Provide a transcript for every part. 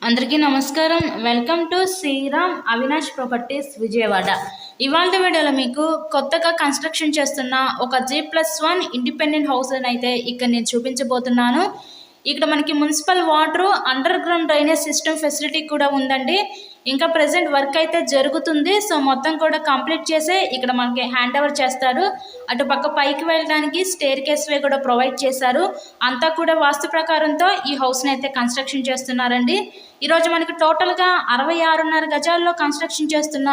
అందరికీ నమస్కారం. Welcome to Shriram Avinash properties Vijayawada. ఇవాళ వీడియోలో మీకు కొత్తగా కన్స్ట్రక్షన్ చేస్తున్న ఒక G+1 ఇండిపెండెంట్ హౌస్ అయితే ఇక్కడ నేను చూపించబోతున్నాను. ఇక్కడ మనకి municipal water, under ground drainage system facility కూడా ఉందండి. ఇంకా ప్రెసెంట్ వర్క్ అయితే జరుగుతుంది. సో మొత్తం కూడా కంప్లీట్ చేసే ఇక్కడ మనకి హ్యాండ్ ఓవర్ చేస్తారు. అటు పక్క పైకి వెళ్ళడానికి స్టేర్ కేస్ వే కూడా ప్రొవైడ్ చేశారు. అంతా కూడా వాస్తు ప్రకారంతో ఈ హౌస్ని అయితే కన్స్ట్రక్షన్ చేస్తున్నారండి. ఈరోజు మనకి టోటల్గా 66.5 గజాల్లో కన్స్ట్రక్షన్ చేస్తున్న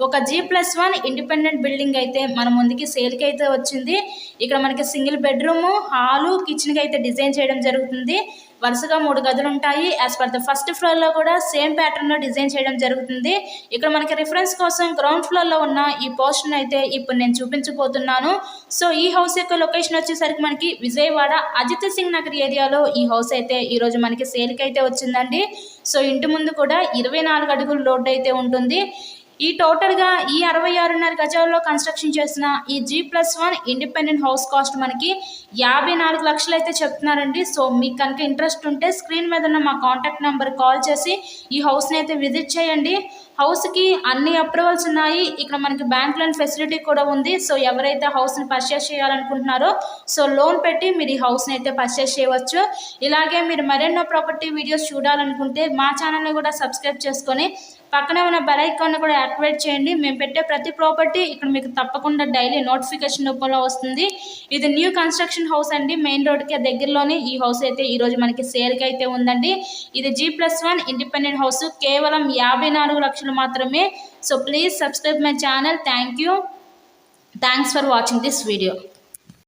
ఒక G+1 ఇండిపెండెంట్ బిల్డింగ్ అయితే మన ముందుకి సేల్కి అయితే వచ్చింది. ఇక్కడ మనకి సింగిల్ బెడ్రూము, హాలు, కిచెన్కి అయితే డిజైన్ చేయడం జరుగుతుంది. వరుసగా 3 గదులు ఉంటాయి. యాజ్ పర్ ద ఫస్ట్ ఫ్లోర్లో కూడా సేమ్ ప్యాటర్న్లో డిజైన్ చేయడం జరుగుతుంది. ఇక్కడ మనకి రిఫరెన్స్ కోసం గ్రౌండ్ ఫ్లోర్లో ఉన్న ఈ పోర్షన్ అయితే ఇప్పుడు నేను చూపించబోతున్నాను. సో ఈ హౌస్ యొక్క లొకేషన్ వచ్చేసరికి మనకి విజయవాడ అజిత్ సింగ్ నగర్ ఏరియాలో ఈ హౌస్ అయితే ఈరోజు మనకి సేల్కి అయితే వచ్చిందండి. సో ఇంటి ముందు కూడా 24 అడుగుల రోడ్డు అయితే ఉంటుంది. ఈ టోటల్గా ఈ 66.5 గజాల్లో కన్స్ట్రక్షన్ చేసిన ఈ G+1 ఇండిపెండెంట్ హౌస్ కాస్ట్ మనకి 54 లక్షలు అయితే చెప్తున్నారండి. సో మీకు కనుక ఇంట్రెస్ట్ ఉంటే స్క్రీన్ మీద ఉన్న మా కాంటాక్ట్ నెంబర్ కాల్ చేసి ఈ హౌస్ని అయితే విజిట్ చేయండి. హౌస్కి అన్ని అప్రూవల్స్ ఉన్నాయి. ఇక్కడ మనకి బ్యాంక్ లోన్ ఫెసిలిటీ కూడా ఉంది. సో ఎవరైతే హౌస్ని పర్చేస్ చేయాలనుకుంటున్నారో సో లోన్ పెట్టి మీరు ఈ హౌస్ని అయితే పర్చేస్ చేయవచ్చు. ఇలాగే మీరు మరెన్నో ప్రాపర్టీ వీడియోస్ చూడాలనుకుంటే మా ఛానల్ని కూడా సబ్స్క్రైబ్ చేసుకొని పక్కనే ఉన్న బెల్ ఐకాన్ని కూడా యాక్టివేట్ చేయండి. మేము పెట్టే ప్రతి ప్రాపర్టీ ఇక్కడ మీకు తప్పకుండా డైలీ నోటిఫికేషన్ రూపంలో వస్తుంది. ఇది న్యూ కన్స్ట్రక్షన్ హౌస్ అండి. మెయిన్ రోడ్కి దగ్గరలోనే ఈ హౌస్ అయితే ఈరోజు మనకి సేల్కి అయితే ఉందండి. ఇది G+1 ఇండిపెండెంట్ హౌస్, కేవలం 54 లక్షలు మాత్రమే. So please subscribe my channel. Thanks for watching this video.